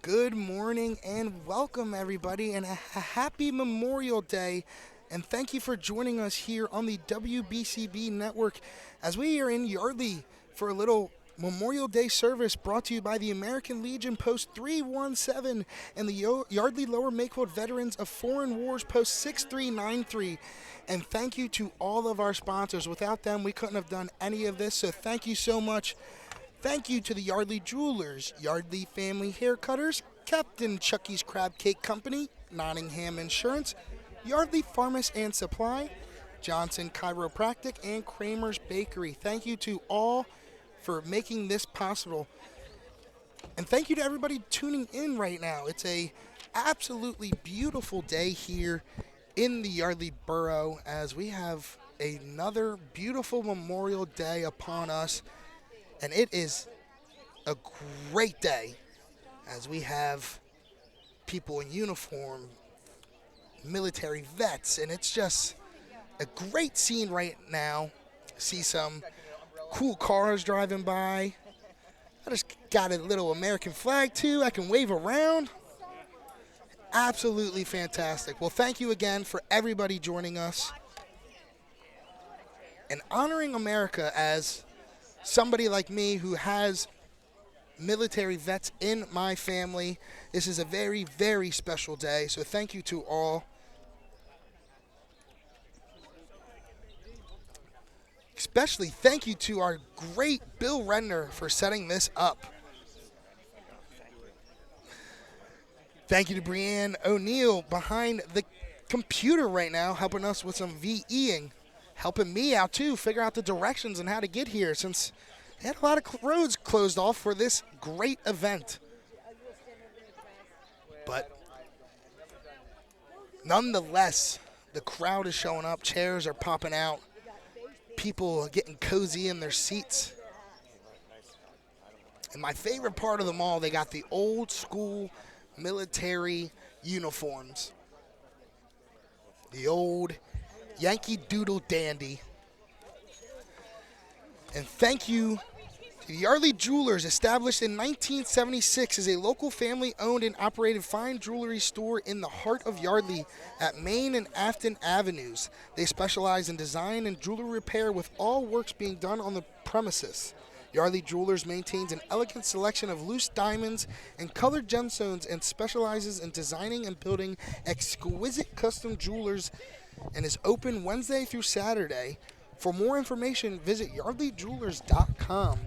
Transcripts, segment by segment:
Good morning and welcome, everybody, and a happy Memorial Day. And thank you for joining us here on the WBCB network as we are in Yardley for a little Memorial Day service brought to you by the American Legion Post 317 and the Yardley Lower Makefield Veterans of Foreign Wars Post 6393. And thank you to all of our sponsors. Without them, we couldn't have done any of this, so thank you so much. Thank you to the Yardley Jewelers, Yardley Family Haircutters, Captain Chucky's Crab Cake Company, Nottingham Insurance, Yardley Pharmacy and Supply, Johnson Chiropractic, and Kramer's Bakery. Thank you to all for making this possible. And thank you to everybody tuning in right now. It's a absolutely beautiful day here in the Yardley Borough as we have another beautiful Memorial Day upon us. And it is a great day as we have people in uniform, military vets, and it's just a great scene right now. See some cool cars driving by. I just got a little American flag too I can wave around. Absolutely fantastic. Well, thank you again for everybody joining us and honoring America as somebody like me who has military vets in my family. This is a very, very special day, so thank you to all. Especially thank you to our great Bill Redner for setting this up. Thank you to Brianne O'Neill behind the computer right now, helping us with some VEing. Helping me out too, figure out the directions and how to get here since they had a lot of roads closed off for this great event. But nonetheless, the crowd is showing up, chairs are popping out, people are getting cozy in their seats. And my favorite part of them all, they got the old school military uniforms. The old Yankee Doodle Dandy. And thank you to the Yardley Jewelers, established in 1976 as a local family-owned and operated fine jewelry store in the heart of Yardley at Main and Afton Avenues. They specialize in design and jewelry repair with all works being done on the premises. Yardley Jewelers maintains an elegant selection of loose diamonds and colored gemstones and specializes in designing and building exquisite custom jewelers and is open Wednesday through Saturday. For more information, visit yardleyjewelers.com.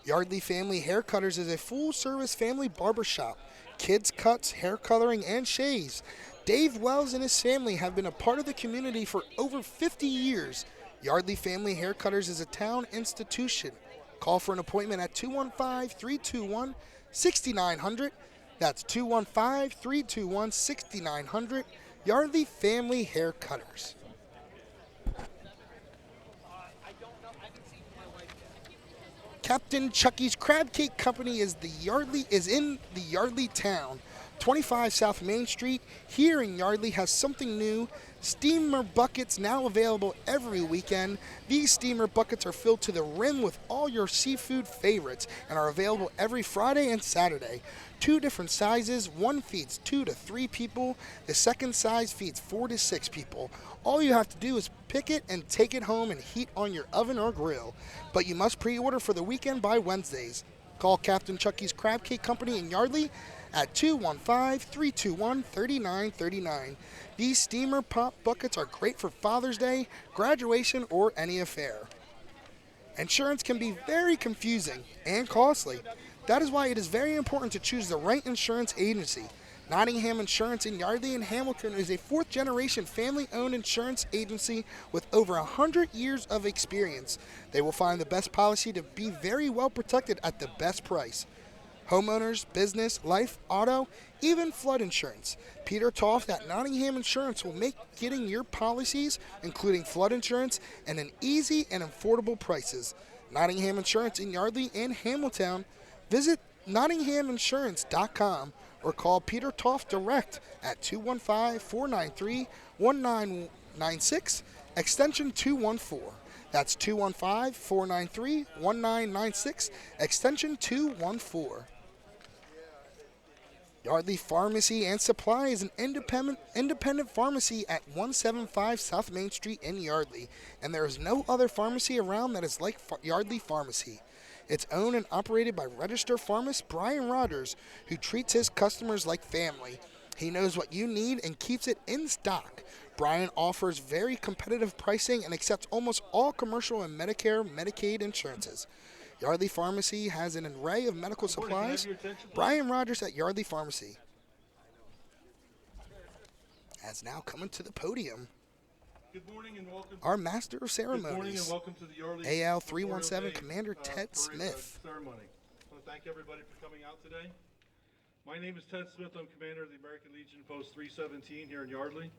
Yardley Family Haircutters is a full-service family barbershop. Kids cuts, hair coloring, and shaves. Dave Wells and his family have been a part of the community for over 50 years. Yardley Family Haircutters is a town institution. Call for an appointment at 215-321-6900. That's 215-321-6900. Yardley Family Haircutters. Captain Chucky's Crab Cake Company is in the Yardley town. 25 South Main Street here in Yardley has something new. Steamer buckets now available every weekend. These steamer buckets are filled to the rim with all your seafood favorites and are available every Friday and Saturday. 2 different sizes. One feeds 2 to 3 people. The second size feeds 4 to 6 people. All you have to do is pick it and take it home and heat on your oven or grill. But you must pre-order for the weekend by Wednesdays. Call Captain Chucky's Crab Cake Company in Yardley at 215-321-3939. These steamer pop buckets are great for Father's Day, graduation, or any affair. Insurance can be very confusing and costly. That is why it is very important to choose the right insurance agency. Nottingham Insurance in Yardley and Hamilton is a 4th-generation family-owned insurance agency with over 100 years of experience. They will find the best policy to be very well protected at the best price. Homeowners, business, life, auto, even flood insurance. Peter Toft at Nottingham Insurance will make getting your policies, including flood insurance, and an easy and affordable prices. Nottingham Insurance in Yardley and Hamilton. Visit nottinghaminsurance.com or call Peter Toft direct at 215-493-1996, extension 214. That's 215-493-1996, extension 214. Yardley Pharmacy and Supply is an independent pharmacy at 175 South Main Street in Yardley, and there is no other pharmacy around that is like Yardley Pharmacy. It's owned and operated by registered pharmacist Brian Rogers, who treats his customers like family. He knows what you need and keeps it in stock. Brian offers very competitive pricing and accepts almost all commercial and Medicare, Medicaid insurances. Yardley Pharmacy has an array of medical supplies. Brian Rogers at Yardley Pharmacy has now coming to the podium. Good morning and welcome. Our Master of Ceremonies. Good morning and welcome to the Yardley AL 317 Commander Ted Smith. Ceremony. I want to thank everybody for coming out today. My name is Ted Smith. I'm Commander of the American Legion Post 317 here in Yardley.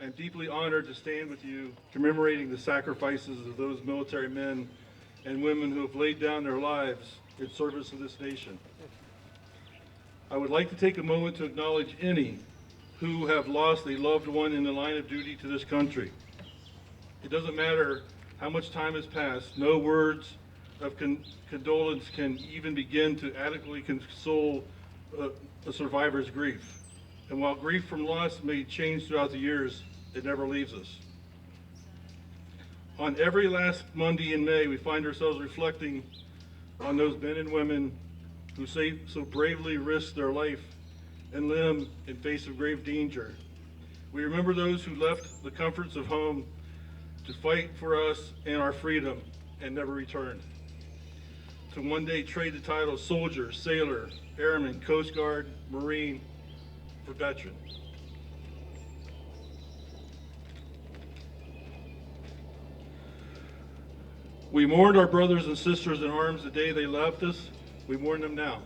I'm deeply honored to stand with you commemorating the sacrifices of those military men and women who have laid down their lives in service of this nation. I would like to take a moment to acknowledge any who have lost a loved one in the line of duty to this country. It doesn't matter how much time has passed, no words of condolence can even begin to adequately console a survivor's grief. And while grief from loss may change throughout the years, it never leaves us. On every last Monday in May, we find ourselves reflecting on those men and women who so bravely risked their life and limb in face of grave danger. We remember those who left the comforts of home to fight for us and our freedom and never returned, to one day trade the title soldier, sailor, airman, Coast Guard, Marine for veteran. We mourned our brothers and sisters in arms the day they left us. We mourn them now.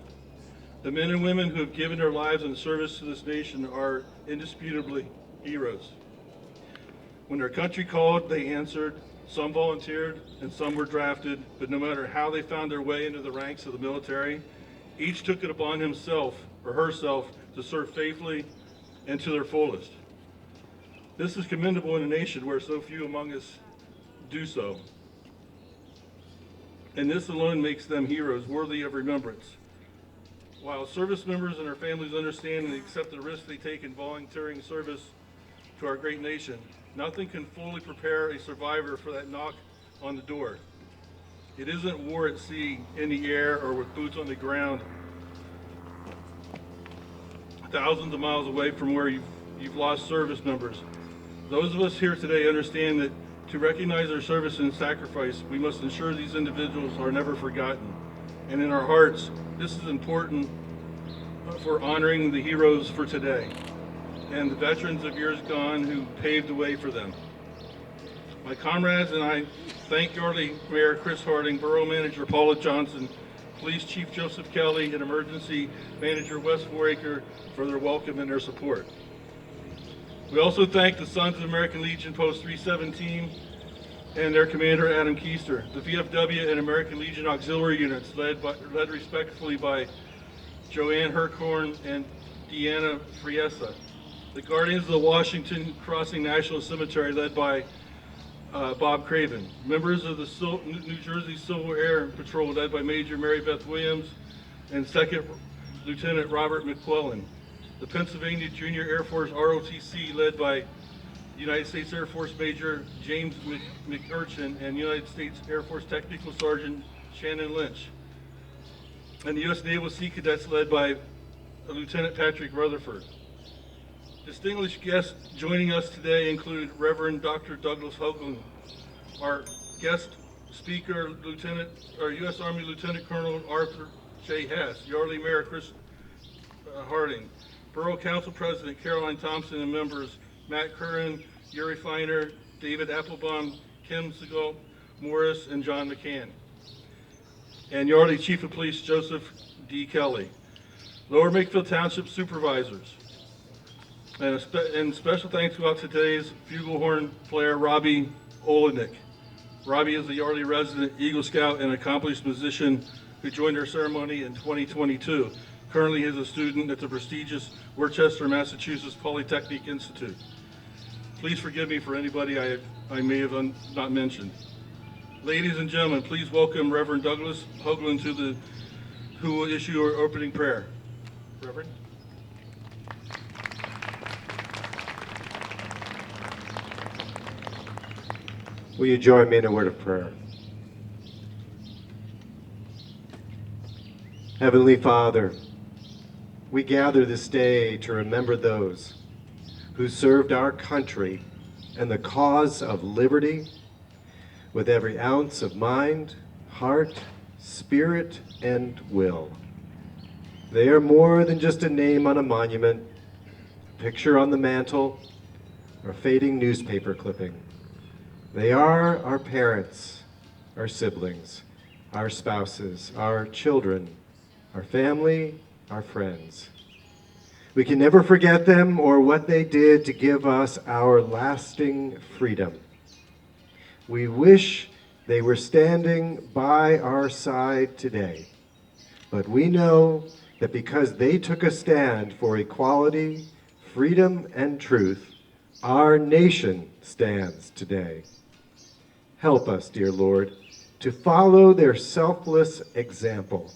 The men and women who have given their lives in service to this nation are indisputably heroes. When their country called, they answered. Some volunteered and some were drafted, but no matter how they found their way into the ranks of the military, each took it upon himself or herself to serve faithfully and to their fullest. This is commendable in a nation where so few among us do so. And this alone makes them heroes worthy of remembrance. While service members and their families understand and accept the risks they take in volunteering service to our great nation, nothing can fully prepare a survivor for that knock on the door. It isn't war at sea, in the air, or with boots on the ground, thousands of miles away from where you've lost service members. Those of us here today understand that to recognize their service and sacrifice, we must ensure these individuals are never forgotten. And in our hearts, this is important for honoring the heroes for today and the veterans of years gone who paved the way for them. My comrades and I thank Yardley Mayor Chris Harding, Borough Manager Paula Johnson, Police Chief Joseph Kelly, and Emergency Manager Wes Foraker for their welcome and their support. We also thank the Sons of American Legion Post 317 and their commander Adam Keister, the VFW and American Legion Auxiliary units led respectively by Joanne Herkhorn and Deanna Friesa, the Guardians of the Washington Crossing National Cemetery led by Bob Craven, members of the New Jersey Civil Air Patrol led by Major Mary Beth Williams and Second Lieutenant Robert McClellan, the Pennsylvania Junior Air Force ROTC led by United States Air Force Major James McUrchin and United States Air Force Technical Sergeant Shannon Lynch, and the U.S. Naval Sea Cadets led by Lieutenant Patrick Rutherford. Distinguished guests joining us today include Reverend Dr. Douglas Hoagland, our guest speaker, U.S. Army Lieutenant Colonel Arthur J. Hess, Yardley Mayor Chris Harding, Borough Council President Caroline Thompson, and members Matt Curran, Yuri Feiner, David Applebaum, Kim Segal Morris, and John McCann, and Yardley Chief of Police Joseph D. Kelly, Lower Makefield Township Supervisors, and special thanks go out to today's flugelhorn player Robbie Olenek. Robbie is a Yardley resident, Eagle Scout, and accomplished musician who joined our ceremony in 2022. Currently, he is a student at the prestigious Worcester, Massachusetts Polytechnic Institute. Please forgive me for anybody I may have not mentioned. Ladies and gentlemen, please welcome Reverend Douglas Hoagland who will issue our opening prayer. Reverend? Will you join me in a word of prayer? Heavenly Father, we gather this day to remember those who served our country and the cause of liberty with every ounce of mind, heart, spirit, and will. They are more than just a name on a monument, a picture on the mantle, or fading newspaper clipping. They are our parents, our siblings, our spouses, our children, our family, our friends. We can never forget them or what they did to give us our lasting freedom. We wish they were standing by our side today, but we know that because they took a stand for equality, freedom, and truth, our nation stands today. Help us, dear Lord, to follow their selfless example.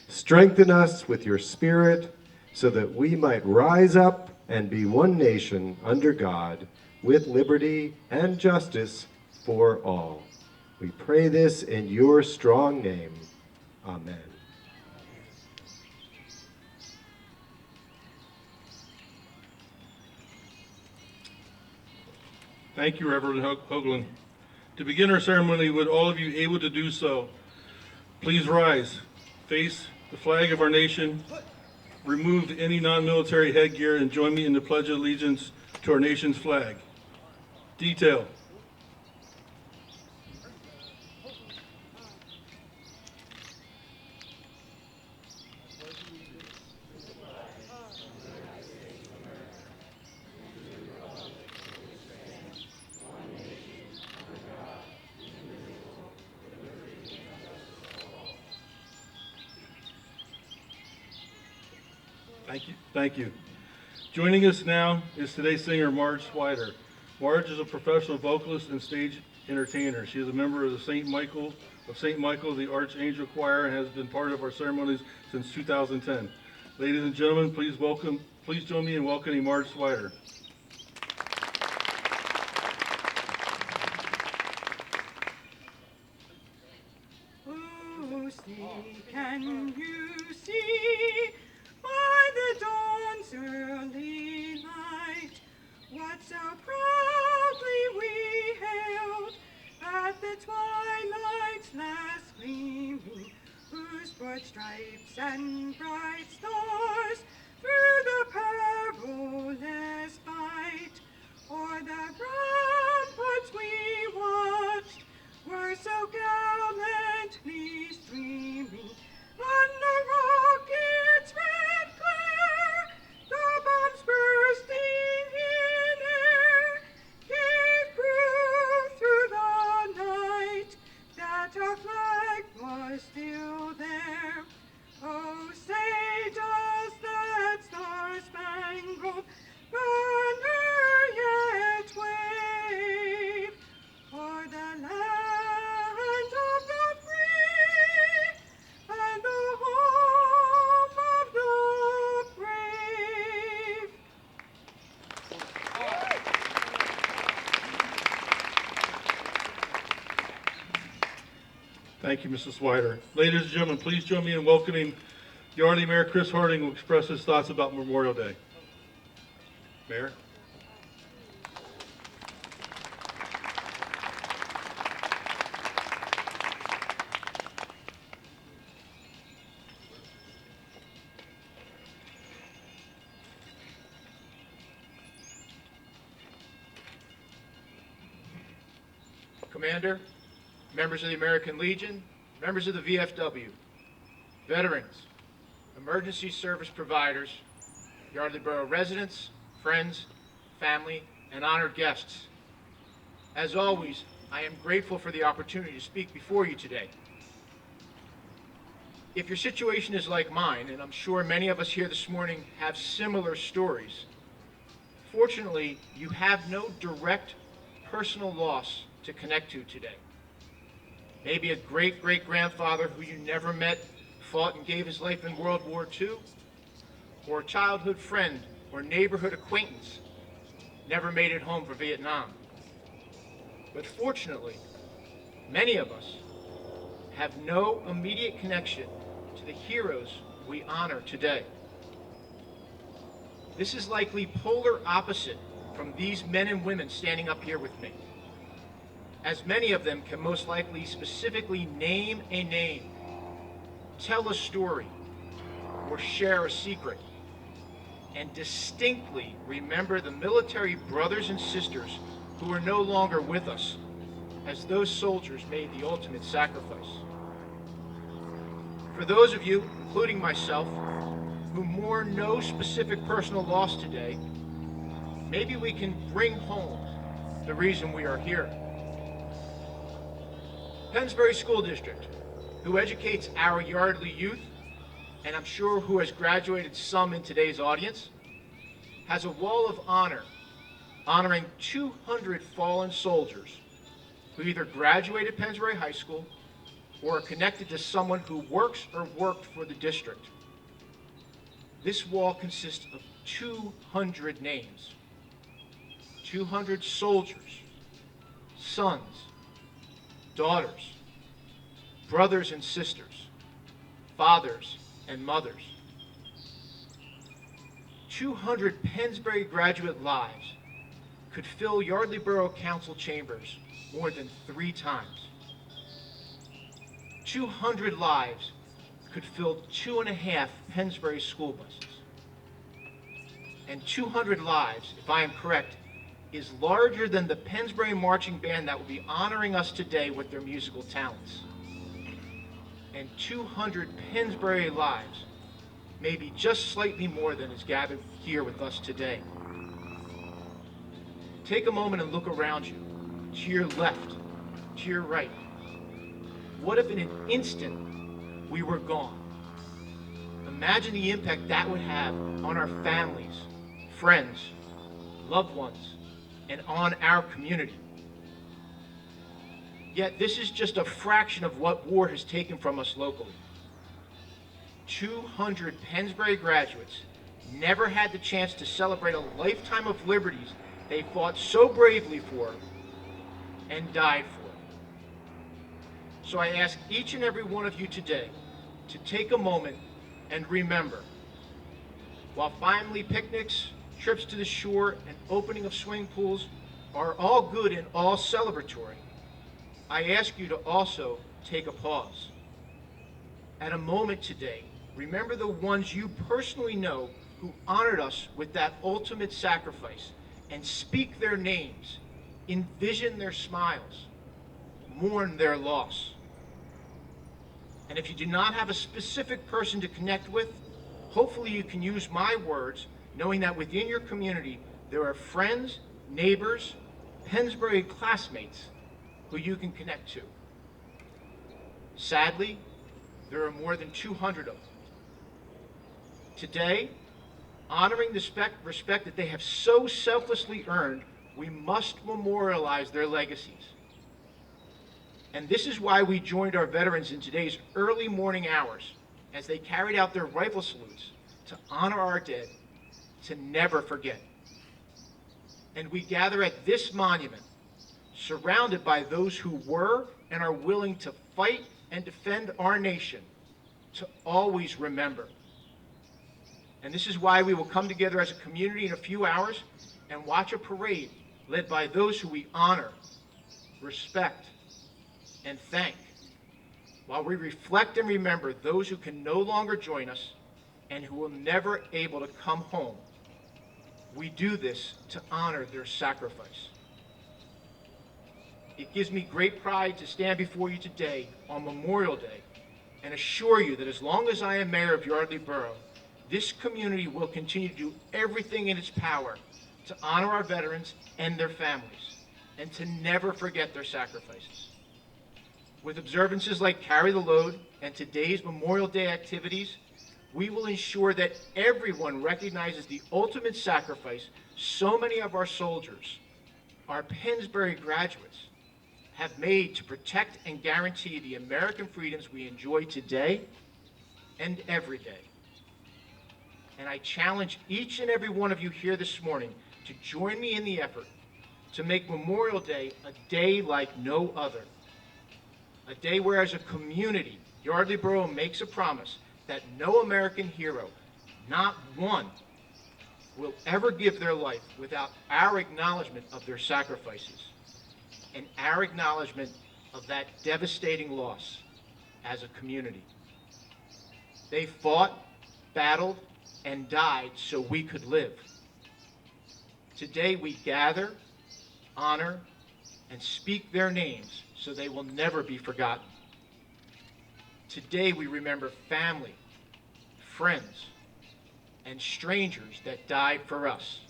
Strengthen us with your Spirit so that we might rise up and be one nation under God with liberty and justice for all. We pray this in your strong name. Amen. Thank you, Reverend Hoagland. To begin our ceremony, would all of you able to do so, please rise, face the flag of our nation, remove any non-military headgear, and join me in the Pledge of Allegiance to our nation's flag. Detail. Thank you. Joining us now is today's singer, Marge Swider. Marge is a professional vocalist and stage entertainer. She is a member of the St. Michael, the Archangel Choir, and has been part of our ceremonies since 2010. Ladies and gentlemen, please join me in welcoming Marge Swider. Oh, see, can you see by the dawn's early light what so proudly we hailed at the twilight's last gleaming, whose broad stripes and bright stars through the perilous fight o'er the ramparts we watched were so gallantly streaming on the rocket's red glare, the bombs bursting in air gave proof through the night that our flag was still there. Oh, say does that star-spangled banner yet wave o'er the land of the free and the home of the brave? Thank you, Mrs. Swider. Ladies and gentlemen, please join me in welcoming Yardley Mayor Chris Harding, who will express his thoughts about Memorial Day. Mayor. Commander, members of the American Legion, members of the VFW, veterans, emergency service providers, Yardley Borough residents, friends, family, and honored guests. As always, I am grateful for the opportunity to speak before you today. If your situation is like mine, and I'm sure many of us here this morning have similar stories, fortunately, you have no direct personal loss to connect to today. Maybe a great-great-grandfather who you never met fought and gave his life in World War II, or a childhood friend or neighborhood acquaintance never made it home for Vietnam. But fortunately, many of us have no immediate connection to the heroes we honor today. This is likely polar opposite from these men and women standing up here with me, as many of them can most likely specifically name a name, tell a story, or share a secret, and distinctly remember the military brothers and sisters who are no longer with us, as those soldiers made the ultimate sacrifice. For those of you, including myself, who mourn no specific personal loss today, maybe we can bring home the reason we are here. Pennsbury School District, who educates our Yardley youth, and I'm sure who has graduated some in today's audience, has a wall of honor honoring 200 fallen soldiers who either graduated Pennsbury High School or are connected to someone who works or worked for the district. This wall consists of 200 names, 200 soldiers, sons, daughters, brothers and sisters, fathers and mothers. 200 Pennsbury graduate lives could fill Yardley Borough Council chambers more than 3 times. 200 lives could fill 2.5 Pennsbury school buses. And 200 lives, if I am correct, is larger than the Pennsbury Marching Band that will be honoring us today with their musical talents. And 200 Pennsbury lives may be just slightly more than is gathered here with us today. Take a moment and look around you, to your left, to your right. What if in an instant we were gone? Imagine the impact that would have on our families, friends, loved ones, and on our community. Yet this is just a fraction of what war has taken from us locally. 200 Pennsbury graduates never had the chance to celebrate a lifetime of liberties they fought so bravely for and died for. So I ask each and every one of you today to take a moment and remember, while family picnics, trips to the shore, and opening of swimming pools are all good and all celebratory, I ask you to also take a pause. At a moment today, remember the ones you personally know who honored us with that ultimate sacrifice, and speak their names, envision their smiles, mourn their loss. And if you do not have a specific person to connect with, hopefully you can use my words, knowing that within your community there are friends, neighbors, Pennsbury classmates who you can connect to. Sadly, there are more than 200 of them. Today, honoring the respect that they have so selflessly earned, we must memorialize their legacies. And this is why we joined our veterans in today's early morning hours as they carried out their rifle salutes to honor our dead, to never forget. And we gather at this monument, surrounded by those who were and are willing to fight and defend our nation, to always remember. And this is why we will come together as a community in a few hours and watch a parade led by those who we honor, respect, and thank, while we reflect and remember those who can no longer join us and who will never able to come home. We do this to honor their sacrifice. It gives me great pride to stand before you today on Memorial Day and assure you that as long as I am mayor of Yardley Borough, this community will continue to do everything in its power to honor our veterans and their families, and to never forget their sacrifices. With observances like Carry the Load and today's Memorial Day activities, we will ensure that everyone recognizes the ultimate sacrifice so many of our soldiers, our Pennsbury graduates, have made to protect and guarantee the American freedoms we enjoy today and every day. And I challenge each and every one of you here this morning to join me in the effort to make Memorial Day a day like no other. A day where, as a community, Yardley Borough makes a promise that no American hero, not one, will ever give their life without our acknowledgement of their sacrifices and our acknowledgement of that devastating loss as a community. They fought, battled, and died so we could live. Today we gather, honor, and speak their names so they will never be forgotten. Today we remember family, friends, and strangers that died for us.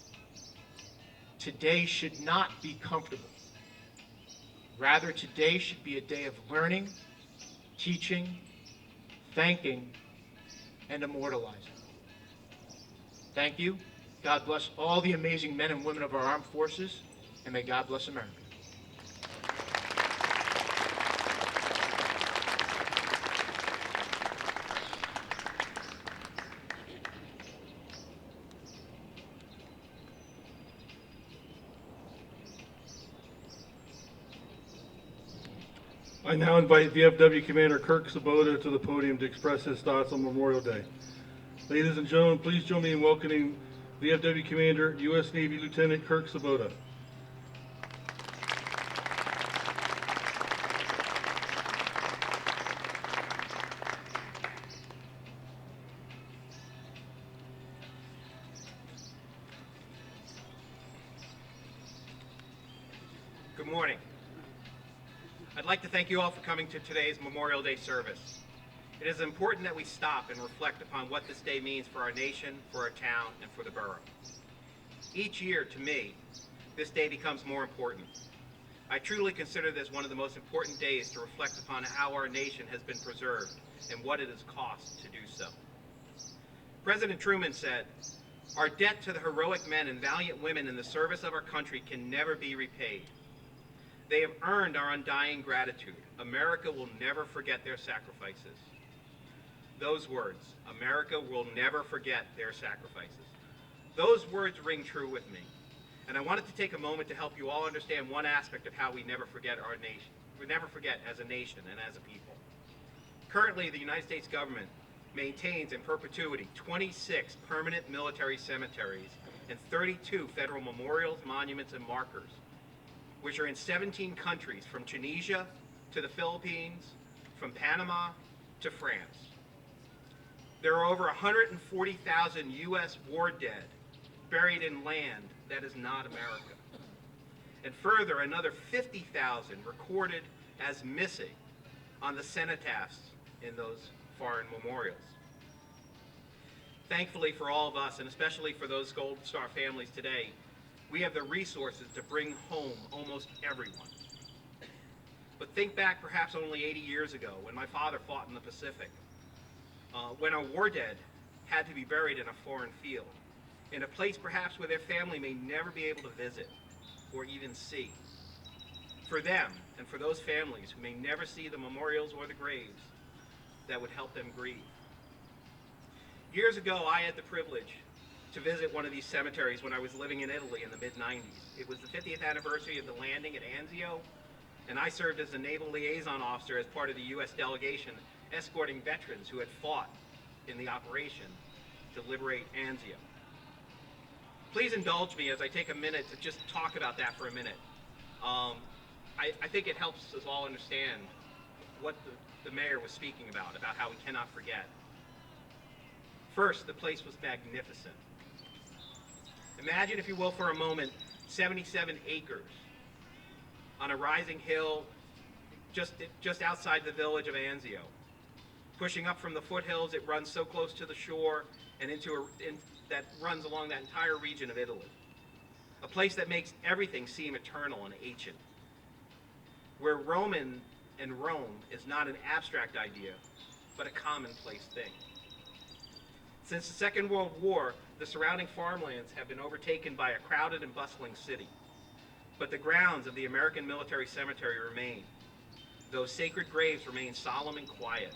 Today should not be comfortable. Rather, today should be a day of learning, teaching, thanking, and immortalizing. Thank you. God bless all the amazing men and women of our armed forces, and may God bless America. I now invite VFW Commander Kirk Sabota to the podium to express his thoughts on Memorial Day. Ladies and gentlemen, please join me in welcoming VFW Commander, U.S. Navy Lieutenant Kirk Sabota. Good morning. I'd like to thank you all for coming to today's Memorial Day service. It is important that we stop and reflect upon what this day means for our nation, for our town, and for the borough. Each year, to me, this day becomes more important. I truly consider this one of the most important days to reflect upon how our nation has been preserved and what it has cost to do so. President Truman said, "Our debt to the heroic men and valiant women in the service of our country can never be repaid. They have earned our undying gratitude. America will never forget their sacrifices." Those words, America will never forget their sacrifices. Those words ring true with me. And I wanted to take a moment to help you all understand one aspect of how we never forget our nation. We never forget as a nation and as a people. Currently, the United States government maintains in perpetuity 26 permanent military cemeteries and 32 federal memorials, monuments, and markers, which are in 17 countries, from Tunisia to the Philippines, from Panama to France. There are over 140,000 U.S. war dead buried in land that is not America. And further, another 50,000 recorded as missing on the cenotaphs in those foreign memorials. Thankfully for all of us, and especially for those Gold Star families today, we have the resources to bring home almost everyone. But think back perhaps only 80 years ago when my father fought in the Pacific, when our war dead had to be buried in a foreign field, in a place perhaps where their family may never be able to visit or even see. For them and for those families who may never see the memorials or the graves that would help them grieve. Years ago, I had the privilege to visit one of these cemeteries when I was living in Italy in the mid-90s. It was the 50th anniversary of the landing at Anzio, and I served as the naval liaison officer as part of the U.S. delegation escorting veterans who had fought in the operation to liberate Anzio. Please indulge me as I take a minute to just talk about that for a minute. I think it helps us all understand what the mayor was speaking about how we cannot forget. First, the place was magnificent. Imagine, if you will, for a moment, 77 acres on a rising hill just outside the village of Anzio. Pushing up from the foothills, it runs so close to the shore and that runs along that entire region of Italy. A place that makes everything seem eternal and ancient. Where Roman and Rome is not an abstract idea, but a commonplace thing. Since the Second World War, the surrounding farmlands have been overtaken by a crowded and bustling city. But the grounds of the American Military Cemetery remain. Those sacred graves remain solemn and quiet,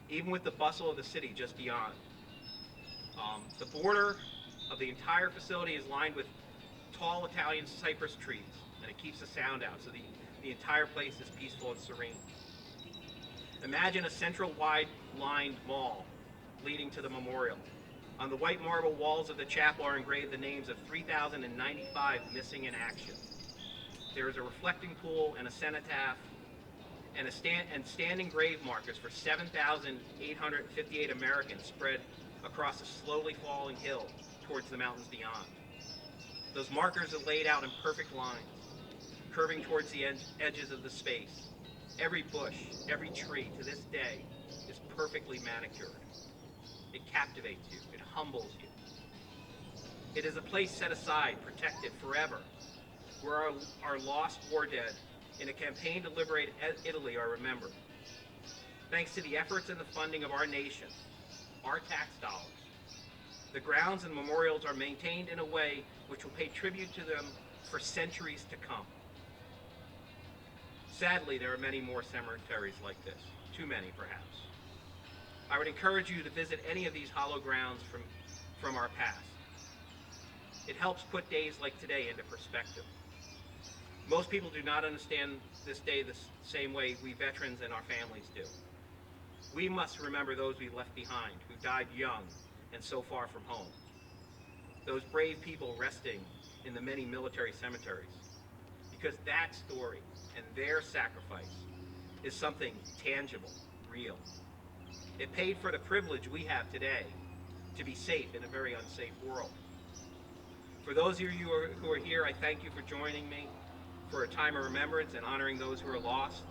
even with the bustle of the city just beyond. The border of the entire facility is lined with tall Italian cypress trees, and it keeps the sound out, so the entire place is peaceful and serene. Imagine a central wide-lined mall leading to the memorial. On the white marble walls of the chapel are engraved the names of 3,095 missing in action. There is a reflecting pool and a cenotaph and standing grave markers for 7,858 Americans spread across a slowly falling hill towards the mountains beyond. Those markers are laid out in perfect lines, curving towards the edges of the space. Every bush, every tree to this day is perfectly manicured. It captivates you, it humbles you. It is a place set aside, protected forever, where our lost war dead in a campaign to liberate Italy are remembered. Thanks to the efforts and the funding of our nation, our tax dollars, the grounds and memorials are maintained in a way which will pay tribute to them for centuries to come. Sadly, there are many more cemeteries like this, too many perhaps. I would encourage you to visit any of these hallowed grounds from our past. It helps put days like today into perspective. Most people do not understand this day the same way we veterans and our families do. We must remember those we left behind, who died young and so far from home. Those brave people resting in the many military cemeteries. Because that story and their sacrifice is something tangible, real. It paid for the privilege we have today to be safe in a very unsafe world. For those of you who are here, I thank you for joining me for a time of remembrance and honoring those who are lost.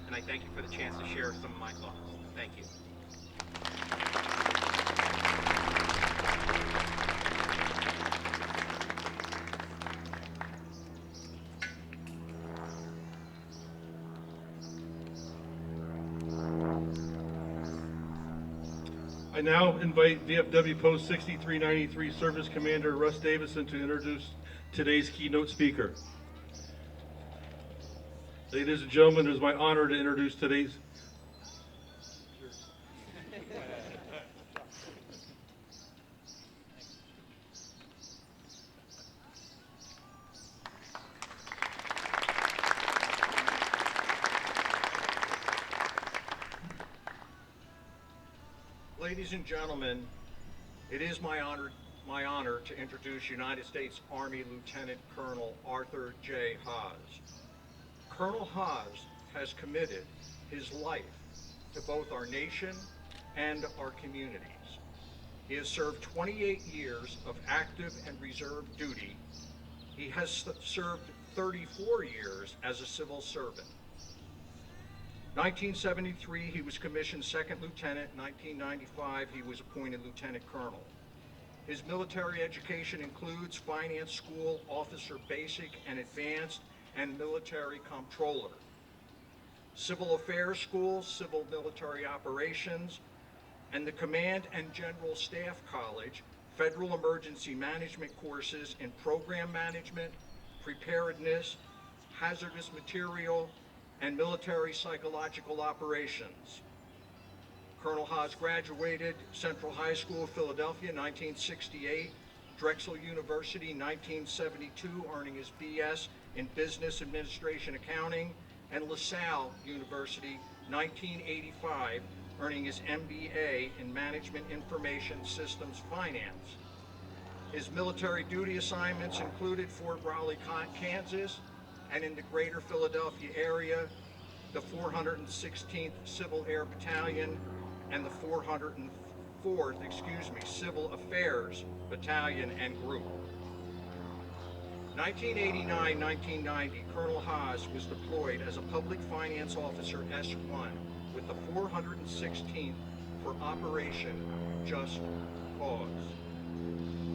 And I thank you for the chance to share some of my thoughts. Thank you. I now invite VFW Post 6393 Service Commander Russ Davison to introduce today's keynote speaker. Ladies and gentlemen, it is my honor to introduce today's Ladies and gentlemen, it is my honor to introduce United States Army Lieutenant Colonel Arthur J. Haas. Colonel Haas has committed his life to both our nation and our communities. He has served 28 years of active and reserve duty. He has served 34 years as a civil servant. 1973, he was commissioned second lieutenant. 1995, he was appointed lieutenant colonel. His military education includes finance school, officer basic and advanced, and military comptroller. Civil affairs school, civil military operations, and the Command and General Staff College, federal emergency management courses in program management, preparedness, hazardous material, and military psychological operations. Colonel Haas graduated Central High School, Philadelphia, 1968, Drexel University, 1972, earning his BS in Business Administration Accounting, and LaSalle University, 1985, earning his MBA in Management Information Systems Finance. His military duty assignments included Fort Raleigh, Kansas, and in the greater Philadelphia area, the 416th Civil Air Battalion and the 404th, Civil Affairs Battalion and Group. 1989-1990, Colonel Haas was deployed as a public finance officer S1 with the 416th for Operation Just Cause,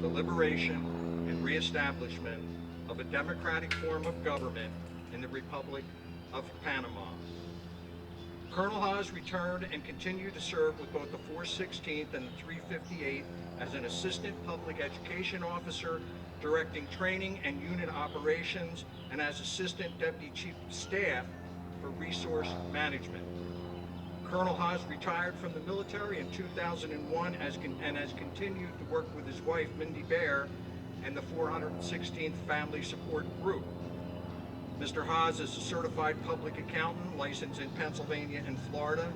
the liberation and reestablishment of a democratic form of government in the Republic of Panama. Colonel Haas returned and continued to serve with both the 416th and the 358th as an assistant public education officer, directing training and unit operations, and as assistant deputy chief of staff for resource management. Colonel Haas retired from the military in 2001 and has continued to work with his wife, Mindy Bear, and the 416th Family Support Group. Mr. Haas is a certified public accountant licensed in Pennsylvania and Florida.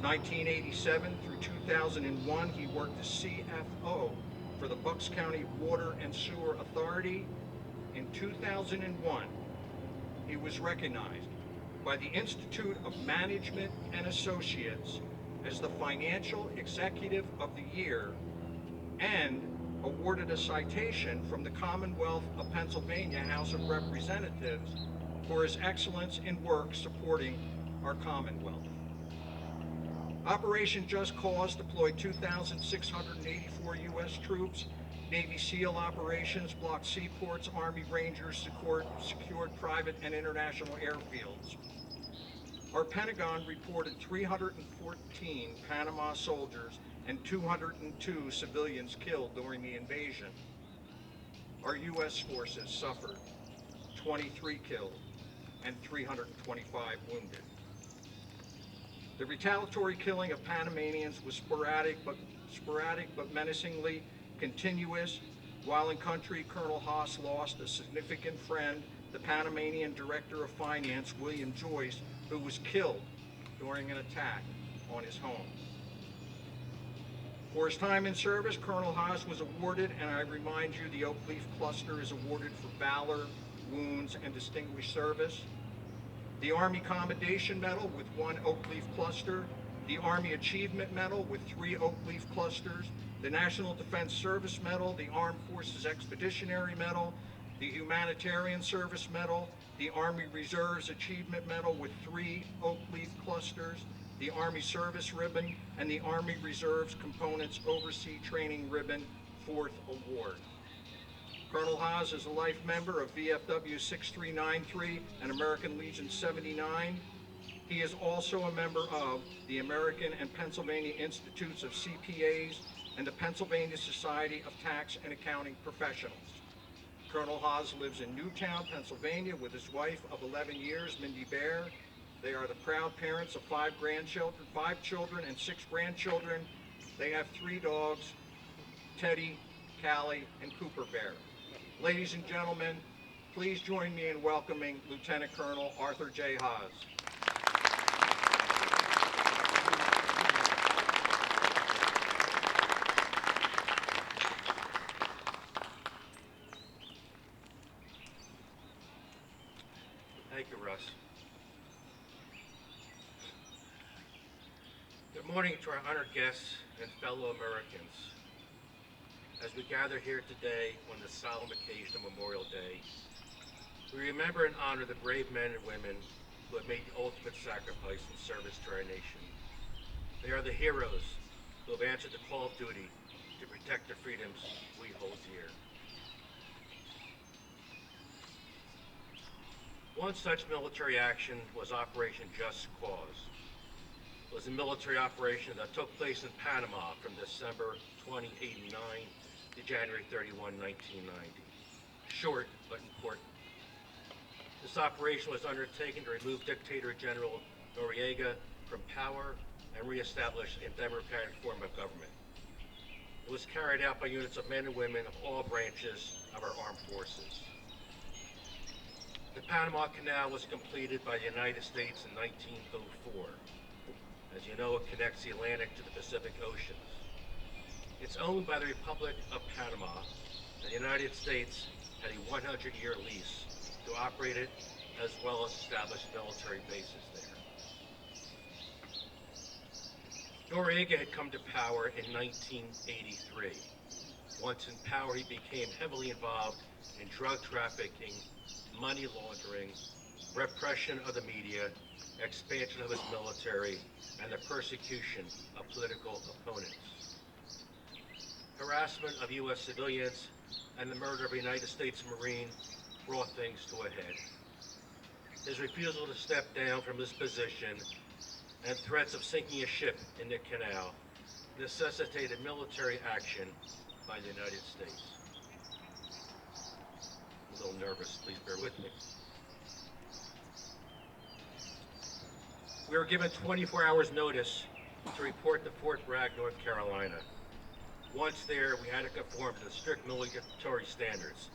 1987 through 2001, he worked as CFO for the Bucks County Water and Sewer Authority. In 2001, he was recognized by the Institute of Management and Associates as the Financial Executive of the Year and awarded a citation from the Commonwealth of Pennsylvania House of Representatives for his excellence in work supporting our Commonwealth. Operation Just Cause deployed 2,684 U.S. troops. Navy SEAL operations blocked seaports. Army Rangers secured private and international airfields. Our Pentagon reported 314 Panama soldiers and 202 civilians killed during the invasion. Our U.S. forces suffered 23 killed and 325 wounded. The retaliatory killing of Panamanians was sporadic but menacingly continuous. While in country, Colonel Haas lost a significant friend, the Panamanian Director of Finance, William Joyce, who was killed during an attack on his home. For his time in service, Colonel Haas was awarded, and I remind you, the Oak Leaf Cluster is awarded for valor, wounds, and distinguished service. The Army Commendation Medal with 1 Oak Leaf Cluster, the Army Achievement Medal with 3 Oak Leaf Clusters, the National Defense Service Medal, the Armed Forces Expeditionary Medal, the Humanitarian Service Medal, the Army Reserves Achievement Medal with 3 Oak Leaf Clusters, the Army Service Ribbon, and the Army Reserves Components Overseas Training Ribbon, 4th Award. Colonel Haas is a life member of VFW 6393 and American Legion 79. He is also a member of the American and Pennsylvania Institutes of CPAs and the Pennsylvania Society of Tax and Accounting Professionals. Colonel Haas lives in Newtown, Pennsylvania with his wife of 11 years, Mindy Bear. They are the proud parents of 5 children and 6 grandchildren. They have 3 dogs, Teddy, Callie, and Cooper Bear. Ladies and gentlemen, please join me in welcoming Lieutenant Colonel Arthur J. Haas. Thank you, Russ. Good morning to our honored guests and fellow Americans. As we gather here today on this solemn occasion of Memorial Day, we remember and honor the brave men and women who have made the ultimate sacrifice in service to our nation. They are the heroes who have answered the call of duty to protect the freedoms we hold dear. One such military action was Operation Just Cause. It was a military operation that took place in Panama from December 2089 to January 31, 1990. Short but important. This operation was undertaken to remove Dictator General Noriega from power and reestablish a democratic form of government. It was carried out by units of men and women of all branches of our armed forces. The Panama Canal was completed by the United States in 1904. As you know, it connects the Atlantic to the Pacific Oceans. It's owned by the Republic of Panama, and the United States had a 100-year lease to operate it, as well as establish military bases there. Noriega had come to power in 1983. Once in power, he became heavily involved in drug trafficking, money laundering, repression of the media, expansion of his military, and the persecution of political opponents. Harassment of U.S. civilians and the murder of a United States Marine brought things to a head. His refusal to step down from his position and threats of sinking a ship in the canal necessitated military action by the United States. I'm a little nervous, please bear with me. We were given 24 hours notice to report to Fort Bragg, North Carolina. Once there, we had to conform to the strict military standards,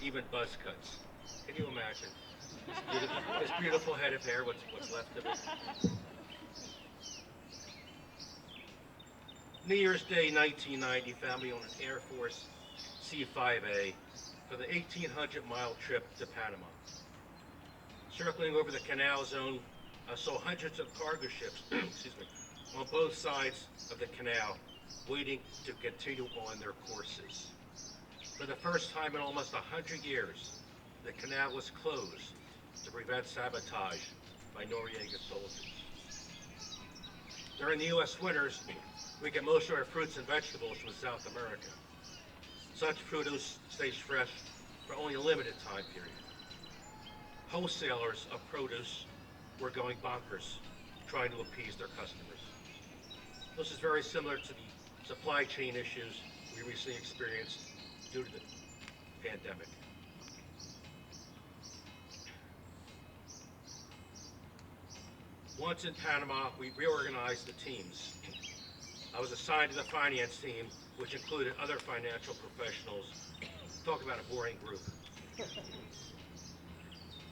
even buzz cuts. Can you imagine? This beautiful head of hair, what's left of it. New Year's Day 1990 found me on an Air Force C-5A for the 1,800-mile trip to Panama. Circling over the canal zone, I saw hundreds of cargo ships excuse me, on both sides of the canal, waiting to continue on their courses. For the first time in almost 100 years, the canal was closed to prevent sabotage by Noriega soldiers. During the U.S. winters, we get most of our fruits and vegetables from South America. Such produce stays fresh for only a limited time period. Wholesalers of produce were going bonkers trying to appease their customers. This is very similar to the supply chain issues we recently experienced due to the pandemic. Once in Panama, we reorganized the teams. I was assigned to the finance team, which included other financial professionals. Talk about a boring group.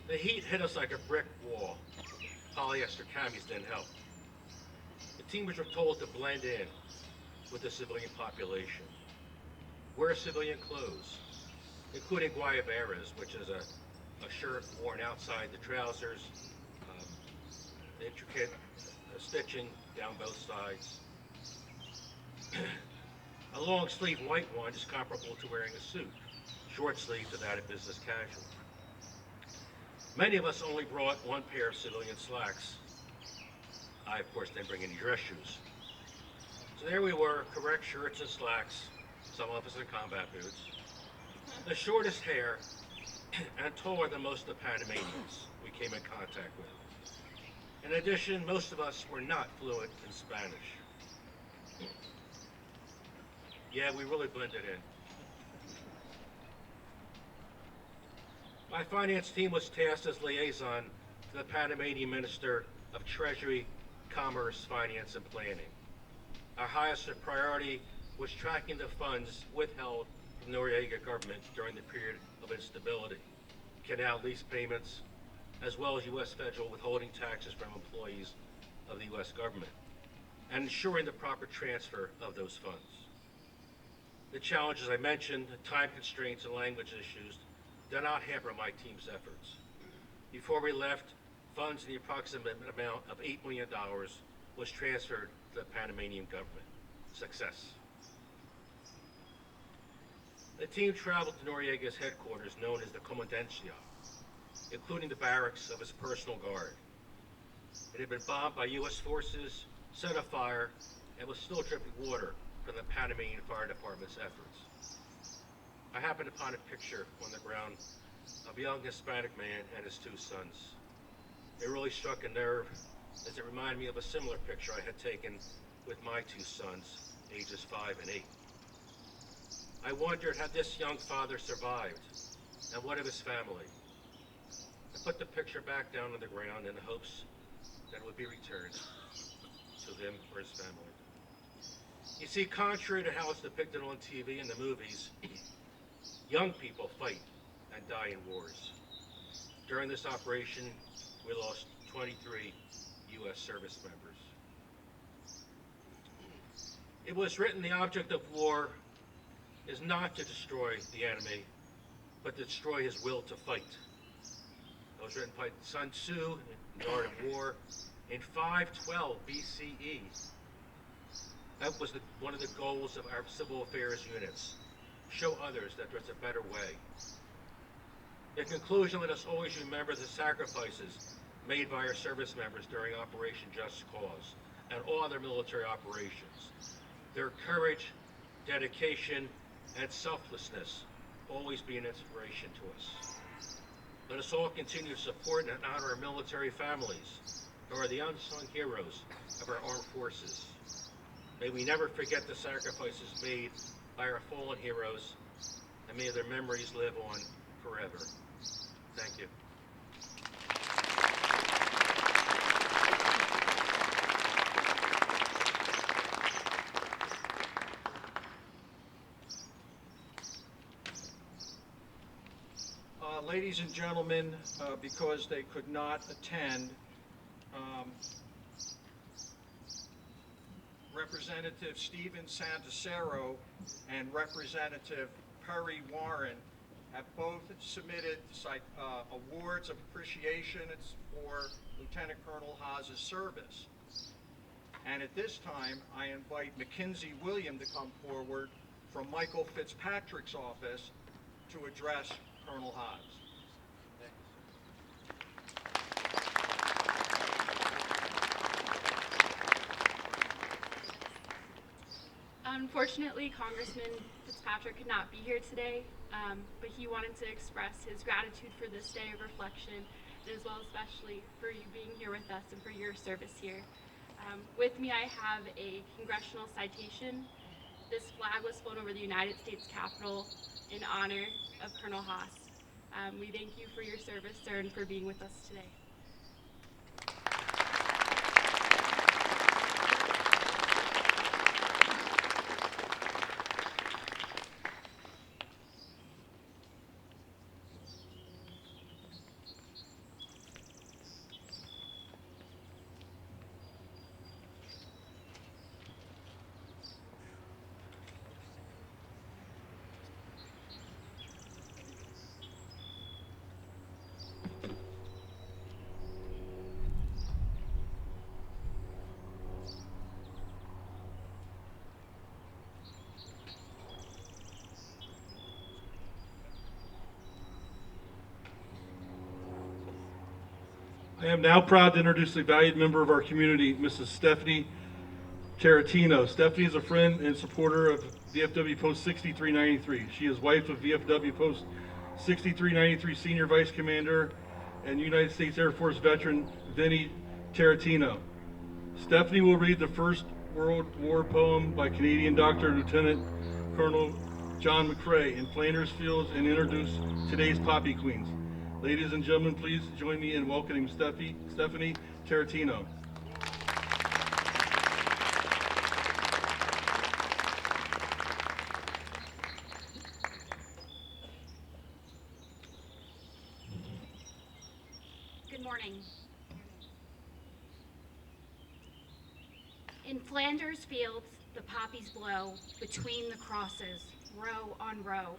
The heat hit us like a brick wall. Polyester camis didn't help. The team was told to blend in with the civilian population. Wear civilian clothes, including guayaberas, which is a shirt worn outside the trousers, intricate stitching down both sides. A long sleeve white one is comparable to wearing a suit, short sleeve to that of business casual. Many of us only brought one pair of civilian slacks. I, of course, didn't bring any dress shoes. So there we were, correct shirts and slacks, some of us in combat boots, the shortest hair, and taller than most of the Panamanians we came in contact with. In addition, most of us were not fluent in Spanish. Yeah, we really blended in. My finance team was tasked as liaison to the Panamanian Minister of Treasury, Commerce, Finance, and Planning. Our highest priority was tracking the funds withheld from the Noriega government during the period of instability, canal lease payments, as well as U.S. federal withholding taxes from employees of the U.S. government, and ensuring the proper transfer of those funds. The challenges I mentioned, time constraints and language issues, did not hamper my team's efforts. Before we left, funds in the approximate amount of $8 million was transferred to the Panamanian government. Success. The team traveled to Noriega's headquarters, known as the Comandancia, including the barracks of his personal guard. It had been bombed by U.S. forces, set afire, and was still dripping water from the Panamanian Fire Department's efforts. I happened upon a picture on the ground of a young Hispanic man and his two sons. It really struck a nerve, as it reminded me of a similar picture I had taken with my two sons, ages 5 and 8. I wondered had this young father survived, and what of his family? I put the picture back down on the ground in the hopes that it would be returned to him or his family. You see, contrary to how it's depicted on TV and the movies, young people fight and die in wars. During this operation, we lost 23 U.S. service members. It was written the object of war is not to destroy the enemy, but to destroy his will to fight. It was written by Sun Tzu in The Art of War in 512 BCE. That was one of the goals of our civil affairs units. Show others that there's a better way. In conclusion, let us always remember the sacrifices made by our service members during Operation Just Cause and all other military operations. Their courage, dedication, and selflessness always be an inspiration to us. Let us all continue to support and honor our military families, who are the unsung heroes of our armed forces. May we never forget the sacrifices made by our fallen heroes, and may their memories live on forever. Thank you. Ladies and gentlemen, because they could not attend, Representative Steven Santicero and Representative Perry Warren have both submitted awards of appreciation. It's for Lieutenant Colonel Haas's service. And at this time, I invite Mackenzie William to come forward from Michael Fitzpatrick's office to address Colonel Haas. Unfortunately, Congressman Fitzpatrick could not be here today, but he wanted to express his gratitude for this day of reflection, and as well especially for you being here with us and for your service here. With me, I have a congressional citation. This flag was flown over the United States Capitol in honor of Colonel Haas. We thank you for your service, sir, and for being with us today. I am now proud to introduce a valued member of our community, Mrs. Stephanie Tarantino. Stephanie is a friend and supporter of VFW Post 6393. She is wife of VFW Post 6393 Senior Vice Commander and United States Air Force veteran Vinnie Tarantino. Stephanie will read the First World War poem by Canadian Doctor Lieutenant Colonel John McCrae in Flanders Fields and introduce today's Poppy Queens. Ladies and gentlemen, please join me in welcoming Stephanie Tarantino. Good morning. In Flanders Fields, the poppies blow between the crosses, row on row,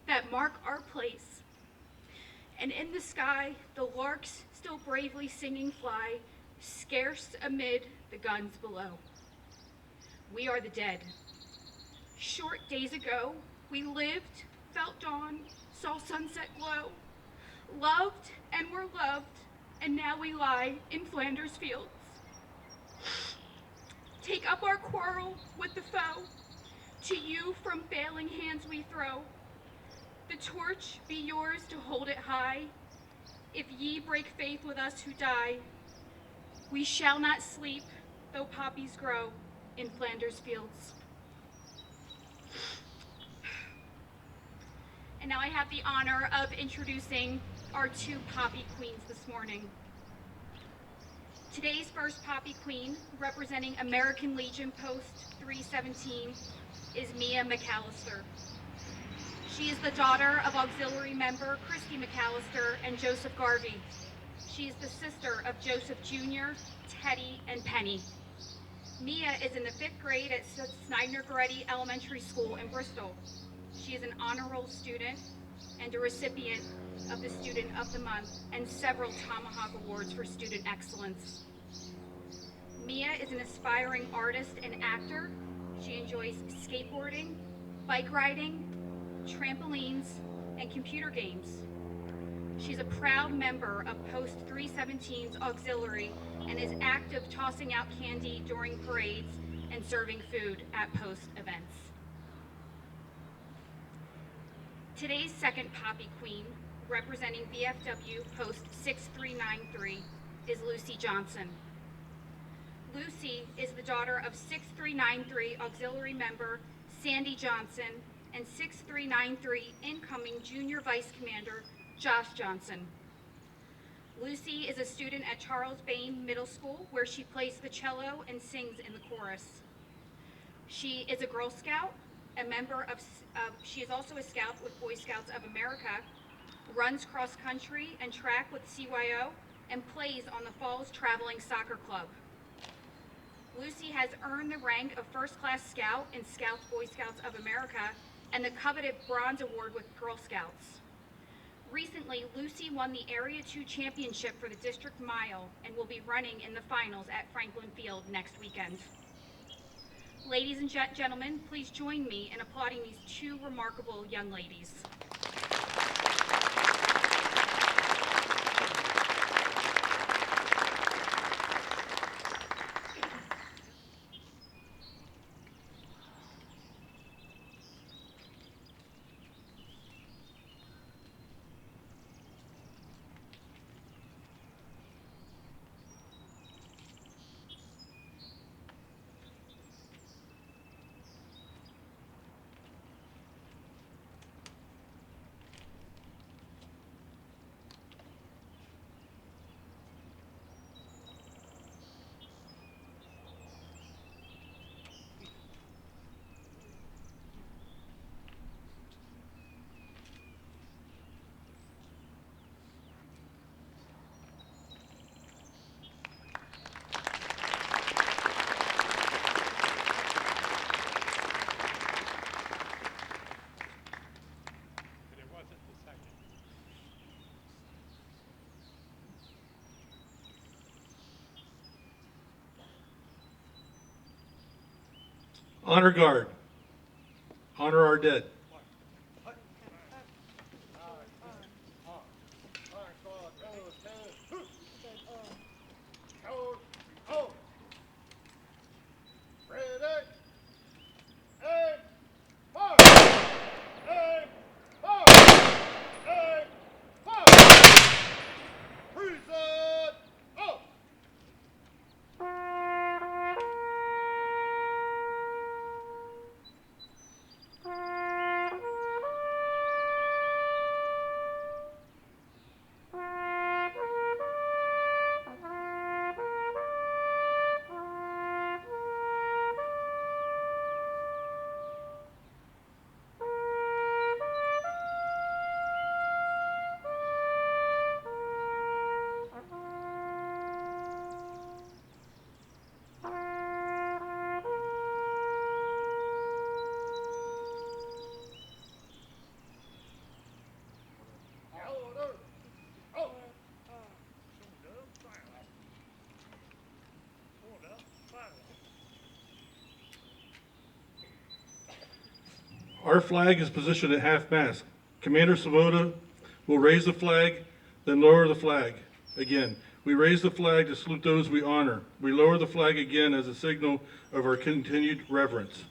that mark our place. And in the sky, the larks still bravely singing fly, scarce amid the guns below. We are the dead. Short days ago, we lived, felt dawn, saw sunset glow, loved and were loved, and now we lie in Flanders Fields. Take up our quarrel with the foe, to you from failing hands we throw. The torch be yours to hold it high. If ye break faith with us who die, we shall not sleep, though poppies grow in Flanders Fields. And now I have the honor of introducing our two Poppy Queens this morning. Today's first Poppy Queen, representing American Legion Post 317, is Mia McAllister. She is the daughter of auxiliary member Christy McAllister and Joseph Garvey. She is the sister of Joseph Jr., Teddy, and Penny. Mia is in the 5th grade at Snyder-Goretti Elementary School in Bristol. She is an honor roll student and a recipient of the Student of the Month and several Tomahawk Awards for student excellence. Mia is an aspiring artist and actor. She enjoys skateboarding, bike riding, trampolines, and computer games. She's a proud member of Post 317's auxiliary and is active tossing out candy during parades and serving food at post events. Today's second Poppy Queen, representing VFW Post 6393, is Lucy Johnson. Lucy is the daughter of 6393 auxiliary member Sandy Johnson and 6393 incoming Junior Vice Commander Josh Johnson. Lucy is a student at Charles Bain Middle School, where she plays the cello and sings in the chorus. She is a Girl Scout, a member of, she is also a Scout with Boy Scouts of America, runs cross country and track with CYO, and plays on the Falls Traveling Soccer Club. Lucy has earned the rank of First Class Scout in Scouts Boy Scouts of America and the coveted Bronze Award with Girl Scouts. Recently, Lucy won the Area 2 Championship for the District Mile and will be running in the finals at Franklin Field next weekend. Ladies and gentlemen, please join me in applauding these two remarkable young ladies. Honor guard. Honor our dead. Our flag is positioned at half-mast. Commander Svoboda will raise the flag, then lower the flag. Again, we raise the flag to salute those we honor. We lower the flag again as a signal of our continued reverence.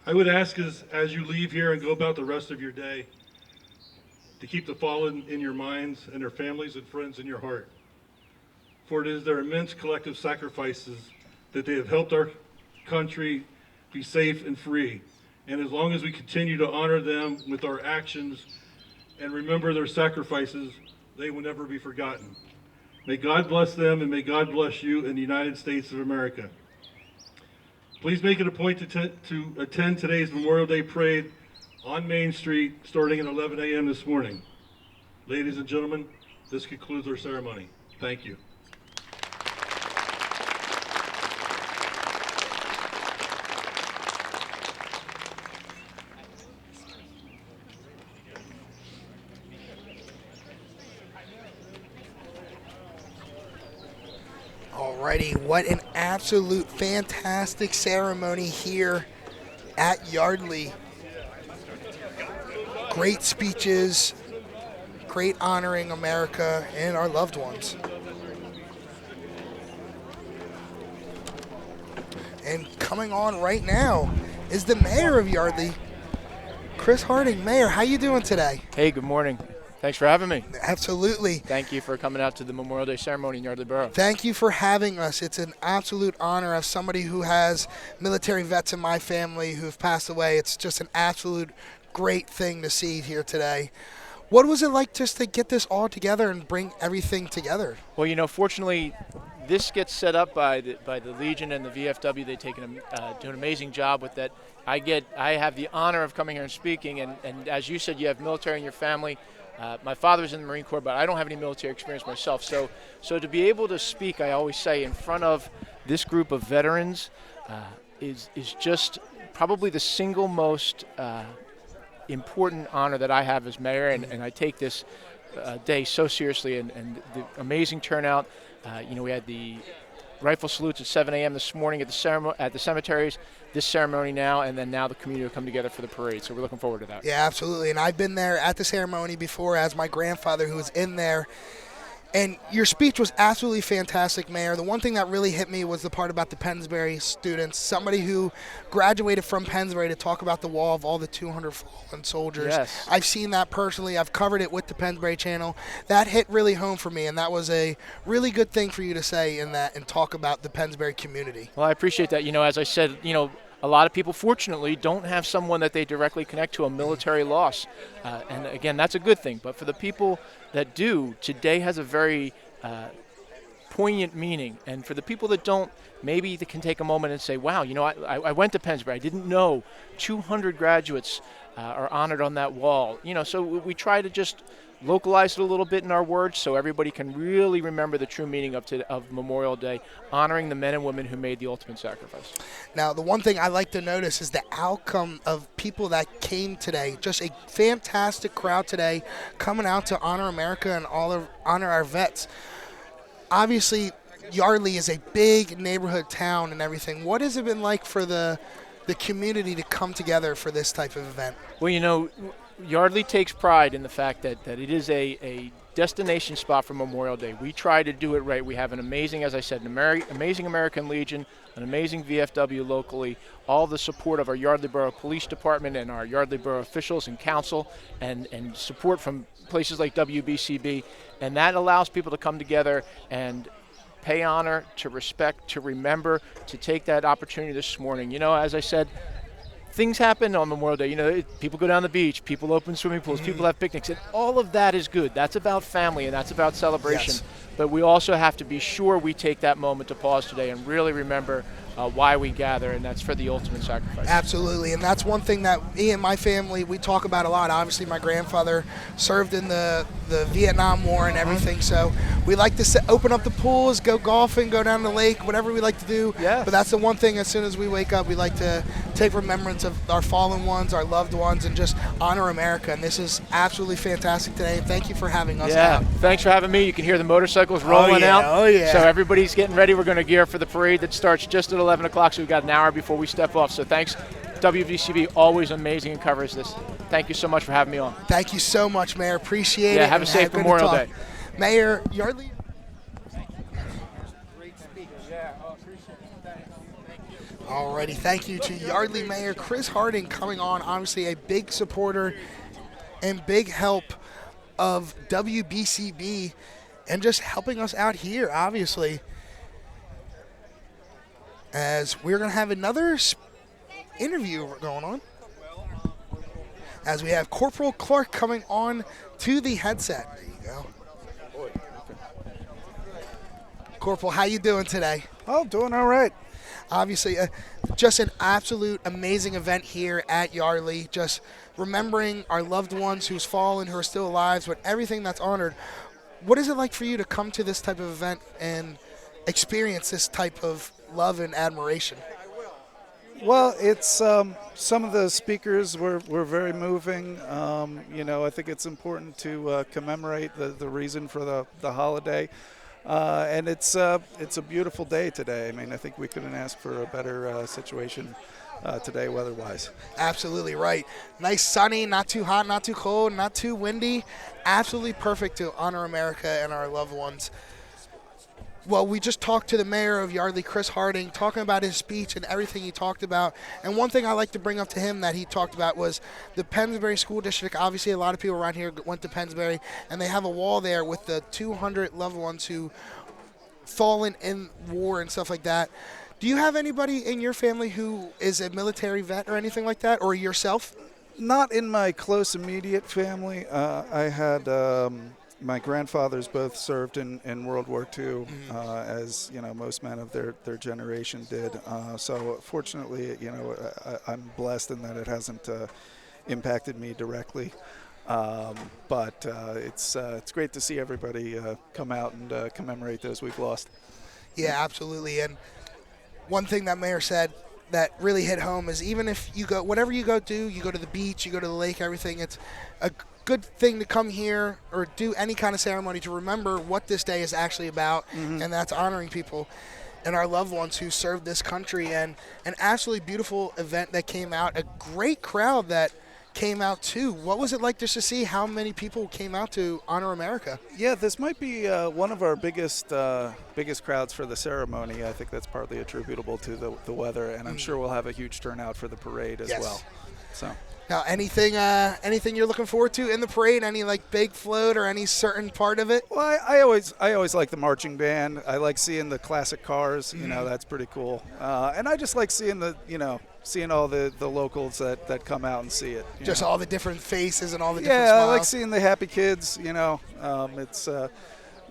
I would ask as you leave here and go about the rest of your day to keep the fallen in your minds and their families and friends in your heart. For it is their immense collective sacrifices that they have helped our country be safe and free. And as long as we continue to honor them with our actions and remember their sacrifices, they will never be forgotten. May God bless them, and may God bless you in the United States of America. Please make it a point to attend today's Memorial Day Parade on Main Street starting at 11 a.m. this morning. Ladies and gentlemen, this concludes our ceremony. Thank you. Alrighty, what an absolute fantastic ceremony here at Yardley. Great speeches, great honoring America and our loved ones. And coming on right now is the mayor of Yardley, Chris Harding. Mayor, how you doing today? Hey, good morning. Thanks for having me. Absolutely. Thank you for coming out to the Memorial Day ceremony in Yardley Borough. Thank you for having us. It's an absolute honor as somebody who has military vets in my family who've passed away. It's just an absolute great thing to see here today. What was it like just to get this all together and bring everything together? Well, you know, fortunately, this gets set up by the Legion and the VFW. They do an amazing job with that. I have the honor of coming here and speaking, and as you said, you have military in your family. My father's in the Marine Corps, but I don't have any military experience myself. So to be able to speak, I always say, in front of this group of veterans is just probably the single most important honor that I have as mayor, and I take this day so seriously, and the amazing turnout. We had the rifle salutes at 7 a.m. this morning at the cemeteries, this ceremony now, and then now the community will come together for the parade. So we're looking forward to that. Yeah, absolutely. And I've been there at the ceremony before as my grandfather who was in there. And your speech was absolutely fantastic, Mayor. The one thing that really hit me was the part about the Pennsbury students, somebody who graduated from Pennsbury to talk about the wall of all the 200 fallen soldiers. Yes. I've seen that personally. I've covered it with the Pennsbury channel. That hit really home for me, and that was a really good thing for you to say in that and talk about the Pennsbury community. Well, I appreciate that. As I said, a lot of people, fortunately, don't have someone that they directly connect to a military loss. And again, that's a good thing. But for the people that do, today has a very poignant meaning. And for the people that don't, maybe they can take a moment and say, wow, I went to Pennsbury. I didn't know 200 graduates are honored on that wall. So we try to just localize it a little bit in our words so everybody can really remember the true meaning of Memorial Day, honoring the men and women who made the ultimate sacrifice. Now, the one thing I like to notice is the outcome of people that came today. Just a fantastic crowd today coming out to honor America and honor our vets. Obviously, Yardley is a big neighborhood town and everything. What has it been like for the community to come together for this type of event? Well, Yardley takes pride in the fact that it is a destination spot for Memorial Day. We try to do it right. We have an amazing, as I said, amazing American Legion, an amazing VFW locally, all the support of our Yardley Borough Police Department and our Yardley Borough officials and council, and support from places like WBCB. And that allows people to come together and pay honor, to respect, to remember, to take that opportunity this morning. As I said, things happen on Memorial Day. People go down the beach, people open swimming pools, people have picnics, and all of that is good. That's about family and that's about celebration. Yes. But we also have to be sure we take that moment to pause today and really remember why we gather, and that's for the ultimate sacrifice. Absolutely, and that's one thing that me and my family, we talk about a lot. Obviously, my grandfather served in the Vietnam War and everything, so we like to open up the pools, go golfing, go down the lake, whatever we like to do. Yes. But that's the one thing, as soon as we wake up, we like to take remembrance of our fallen ones, our loved ones, and just honor America, and this is absolutely fantastic today, and thank you for having us out. Thanks for having me. You can hear the motorcycles rolling out. Oh, yeah. So everybody's getting ready. We're going to gear up for the parade that starts just at 11 o'clock, so we've got an hour before we step off. So thanks, WBCB, always amazing and covers this. Thank you so much for having me on. Thank you so much, Mayor. Appreciate it. Yeah, have a safe Memorial Day. Mayor Yardley. Alrighty, thank you to Yardley Mayor Chris Harding coming on. Obviously a big supporter and big help of WBCB and just helping us out here, obviously. As we're going to have another interview going on. As we have Corporal Clark coming on to the headset. There you go. Corporal, how you doing today? Oh, doing all right. Obviously, just an absolute amazing event here at Yardley. Just remembering our loved ones who's fallen, who are still alive, but everything that's honored. What is it like for you to come to this type of event and experience this type of love and admiration? Well, it's some of the speakers were very moving. I think it's important to commemorate the reason for the holiday. And it's a beautiful day today. I mean, I think we couldn't ask for a better situation today weather-wise. Absolutely right. Nice sunny, not too hot, not too cold, not too windy. Absolutely perfect to honor America and our loved ones. Well, we just talked to the mayor of Yardley, Chris Harding, talking about his speech and everything he talked about. And one thing I like to bring up to him that he talked about was the Pennsbury School District. Obviously, a lot of people around here went to Pennsbury, and they have a wall there with the 200 loved ones who fallen in war and stuff like that. Do you have anybody in your family who is a military vet or anything like that, or yourself? Not in my close immediate family. I had my grandfathers both served in World War II, as most men of their generation did. So fortunately, I'm blessed in that it hasn't impacted me directly. But it's great to see everybody come out and commemorate those we've lost. Yeah, absolutely. And one thing that Mayor said that really hit home is even if you go, whatever you go do, you go to the beach, you go to the lake, everything, it's a good thing to come here or do any kind of ceremony to remember what this day is actually about, and that's honoring people and our loved ones who served this country. And an absolutely beautiful event that came out, a great crowd that came out too. What was it like just to see how many people came out to honor America? Yeah, this might be one of our biggest crowds for the ceremony. I think that's partly attributable to the weather, and I'm sure we'll have a huge turnout for the parade as well. So. Now, anything you're looking forward to in the parade? Any like big float or any certain part of it? Well, I always like the marching band. I like seeing the classic cars. That's pretty cool. And I just like seeing seeing all the locals that come out and see it. Just all the different faces and all the different smiles. smiles. I like seeing the happy kids.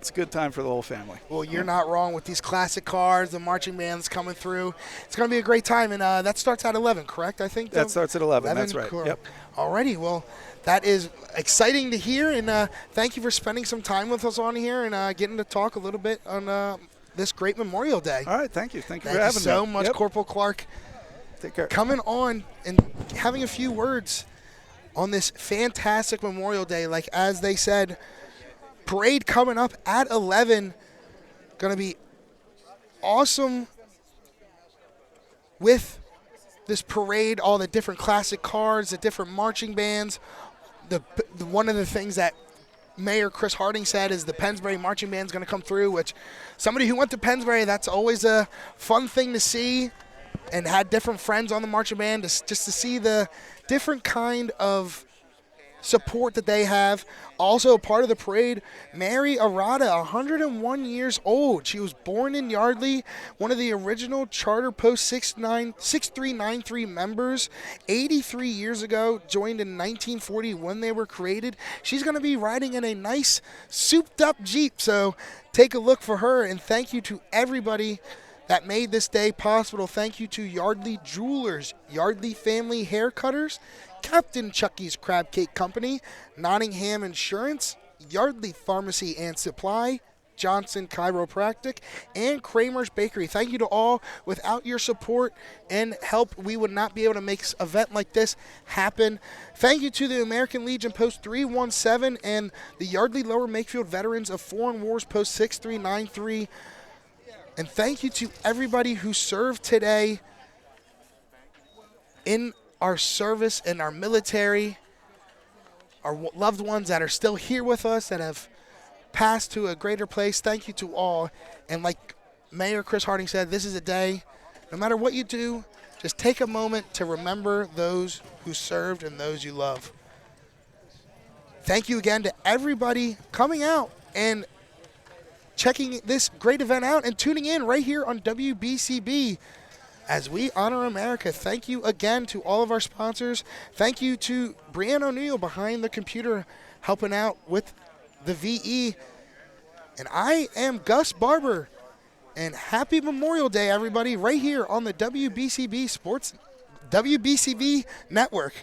It's a good time for the whole family. Well, you're not wrong with these classic cars, the marching bands coming through. It's going to be a great time, and that starts at 11, correct? I think that starts at 11. That's right. Yep. Alrighty, well, that is exciting to hear, and thank you for spending some time with us on here and getting to talk a little bit on this great Memorial Day. All right, thank you. Thank you for having me. so much, Corporal Clark. Take care. Coming on and having a few words on this fantastic Memorial Day. Like as they said, parade coming up at 11. Going to be awesome with this parade, all the different classic cars, the different marching bands. The one of the things that Mayor Chris Harding said is the Pennsbury marching band is going to come through, which somebody who went to Pennsbury, that's always a fun thing to see, and had different friends on the marching band just to see the different kind of support that they have. Also part of the parade, Mary Arata, 101 years old. She was born in Yardley, one of the original Charter Post 6393 members. 83 years ago, joined in 1940 when they were created. She's going to be riding in a nice souped-up Jeep, so take a look for her, and thank you to everybody that made this day possible. Thank you to Yardley Jewelers, Yardley Family Haircutters, Captain Chucky's Crab Cake Company, Nottingham Insurance, Yardley Pharmacy and Supply, Johnson Chiropractic, and Kramer's Bakery. Thank you to all. Without your support and help, we would not be able to make an event like this happen. Thank you to the American Legion Post 317 and the Yardley Lower Makefield Veterans of Foreign Wars Post 6393. And thank you to everybody who served today in our service, in our military, our loved ones that are still here with us, that have passed to a greater place. Thank you to all. And like Mayor Chris Harding said, this is a day, no matter what you do, just take a moment to remember those who served and those you love. Thank you again to everybody coming out and checking this great event out and tuning in right here on WBCB as we honor America. Thank you again to all of our sponsors. Thank you to Brianne O'Neill behind the computer helping out with the VE. And I am Gus Barber. And happy Memorial Day, everybody, right here on the WBCB Network.